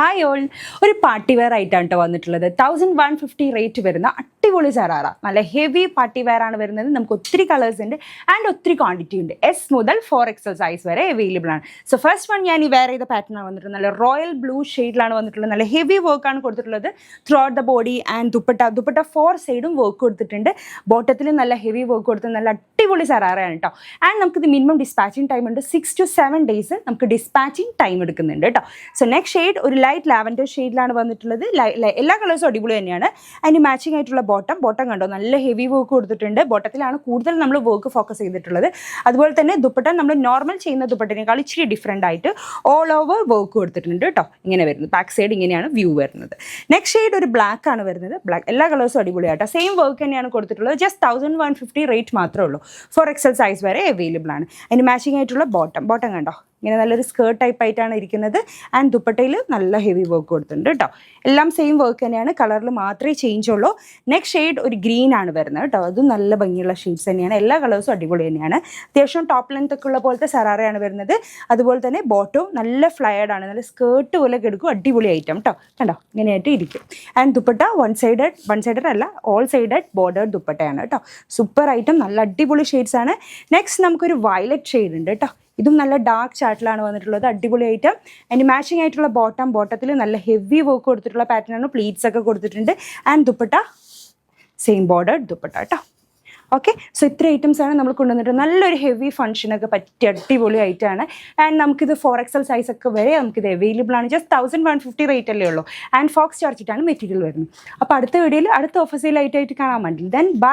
Hi all, ഒരു party wear ആയിട്ടാണ് കേട്ടോ വന്നിട്ടുള്ളത്. 1150 റേറ്റ് വരുന്ന അടിപൊളി സറാറ. നല്ല ഹെവി പാർട്ടി വെയർ ആണ് വരുന്നത്. നമുക്ക് ഒത്തിരി കളേഴ്സ് ഉണ്ട് ആൻഡ് ഒത്തിരി ക്വാണ്ടിറ്റി ഉണ്ട്. എസ് മുതൽ 4XL സൈസ് വരെ അവൈലബിൾ ആണ്. സോ ഫസ്റ്റ് വൺ ഞാൻ ഈ വെയർ ചെയ്ത പാറ്റേൺ ആണ് വന്നിട്ടുള്ളത്. നല്ല റോയൽ ബ്ലൂ ഷെയ്ഡിലാണ് വന്നിട്ടുള്ളത്. നല്ല ഹെവി വർക്കാണ് കൊടുത്തിട്ടുള്ളത് through out the body and dupatta 4 സൈഡും വർക്ക് കൊടുത്തിട്ടുണ്ട്. ബോട്ടത്തിൽ നല്ല ഹെവി വർക്ക് കൊടുത്ത് നല്ല അടിപൊളി സറാറയാണ് കേട്ടോ. ആൻഡ് നമുക്കിത് മിനിമം ഡിസ്പാച്ചിങ് ടൈം ഉണ്ട്. 6 to 7 ഡേയ്സ് നമുക്ക് ഡിസ്പാച്ചിങ് ടൈം എടുക്കുന്നുണ്ട് കേട്ടോ. സോ നെക്സ്റ്റ് ഷെയ്ഡ് ഒരു ലൈറ്റ് ലാവൻഡർ ഷെയ്ഡിലാണ് വന്നിട്ടുള്ളത്. എല്ലാ കളേഴ്സും അടിപൊളി തന്നെയാണ്. അതിന് മാച്ചിങ് ആയിട്ടുള്ള ബോട്ടം കണ്ടോ, നല്ല ഹെവി വർക്ക് കൊടുത്തിട്ടുണ്ട്. ബോട്ടത്തിലാണ് കൂടുതൽ നമ്മൾ വർക്ക് ഫോക്കസ് ചെയ്തിട്ടുള്ളത്. അതുപോലെ തന്നെ ദുപ്പട്ട നമ്മൾ നോർമൽ ചെയ്യുന്ന ദുപ്പട്ടേക്കാൾ ഇച്ചിരി ഡിഫറെൻ്റ് ആയിട്ട് ഓൾ ഓവർ വർക്ക് കൊടുത്തിട്ടുണ്ട് കേട്ടോ. ഇങ്ങനെ വരുന്നത് ബാക്ക് സൈഡ് ഇങ്ങനെയാണ് വ്യൂ വരുന്നത്. നെക്സ്റ്റ് ഷെയ്ഡ് ഒരു ബ്ലാക്ക് ആണ് വരുന്നത്. ബ്ലാക്ക് എല്ലാ കളേഴ്സും അടിപൊളിയാട്ടോ. സെയിം വർക്ക് തന്നെയാണ് കൊടുത്തിട്ടുള്ളത്. ജസ്റ്റ് 1150 റേറ്റ് മാത്രമേ ഉള്ളൂ. 4XL സൈസ് വരെ അവൈലബിൾ ആണ്. അതിന് മാച്ചിങ് ആയിട്ടുള്ള ബോട്ടം കണ്ടോ, ഇങ്ങനെ നല്ലൊരു സ്കേർട്ട് ടൈപ്പ് ആയിട്ടാണ് ഇരിക്കുന്നത്. ആൻഡ് ദുപ്പട്ടയിൽ നല്ല ഹെവി വർക്ക് കൊടുത്തിട്ടുണ്ട് കേട്ടോ. എല്ലാം സെയിം വർക്ക് തന്നെയാണ്, കളറിൽ മാത്രമേ ചേഞ്ച് ഉള്ളൂ. നെക്സ്റ്റ് ഷെയ്ഡ് ഒരു ഗ്രീൻ ആണ് വരുന്നത് കേട്ടോ. അതും നല്ല ഭംഗിയുള്ള ഷെയ്ഡ്സ് തന്നെയാണ്. എല്ലാ കളേഴ്സും അടിപൊളി തന്നെയാണ്. അത്യാവശ്യം ടോപ്പ് ലെങ്ത് ഒക്കെ ഉള്ള പോലത്തെ സറാറയാണ് വരുന്നത്. അതുപോലെ തന്നെ ബോട്ടവും നല്ല ഫ്ലയർഡ് ആണ്, നല്ല സ്കേർട്ട് പോലെ എടുക്കും. അടിപൊളി ഐറ്റം കേട്ടോ. കണ്ടോ, ഇങ്ങനെയായിട്ട് ഇരിക്കും. ആൻഡ് ദുപ്പട്ട വൺ സൈഡഡ് അല്ല, ഓൾ സൈഡഡ് ബോർഡർ ദുപ്പട്ടയാണ് കേട്ടോ. സൂപ്പർ ഐറ്റം, നല്ല അടിപൊളി ഷെയ്ഡ്സ് ആണ്. നെക്സ്റ്റ് നമുക്കൊരു വയലറ്റ് ഷെയ്ഡ് ഉണ്ട് കേട്ടോ. ഇതും നല്ല ഡാർക്ക് ചാർട്ടിലാണ് വന്നിട്ടുള്ളത്. അടിപൊളി ഐറ്റം. അതിന് മാച്ചിങ് ആയിട്ടുള്ള ബോട്ടത്തിൽ നല്ല ഹെവി വർക്ക് കൊടുത്തിട്ടുള്ള പാറ്റേൺ ആണ്. പ്ലീറ്റ്സ് ഒക്കെ കൊടുത്തിട്ടുണ്ട്. And dupatta same border dupatta കേട്ടോ. ഓക്കെ, സോ ഇത്ര ഐറ്റംസ് ആണ് നമ്മൾ കൊണ്ടുവന്നിട്ട് നല്ലൊരു ഹെവി ഫംഗ്ഷനൊക്കെ പറ്റിയ അടിപൊളി ഐറ്റമാണ്. ആൻഡ് നമുക്കിത് 4XL സൈസ് ഒക്കെ വരെ നമുക്കിത് അവൈലബിൾ ആണ്. ജസ്റ്റ് 1150 റേറ്റ് അല്ലേ ഉള്ളൂ. ആൻഡ് ഫോക്സ് ചാർജിട്ടാണ് മെറ്റീരിയൽ വരുന്നത്. അപ്പോൾ അടുത്ത വീഡിയോയിൽ അടുത്ത ഓഫർ സെയിൽ ആയിട്ട് കാണാൻ വേണ്ടി. Then bye.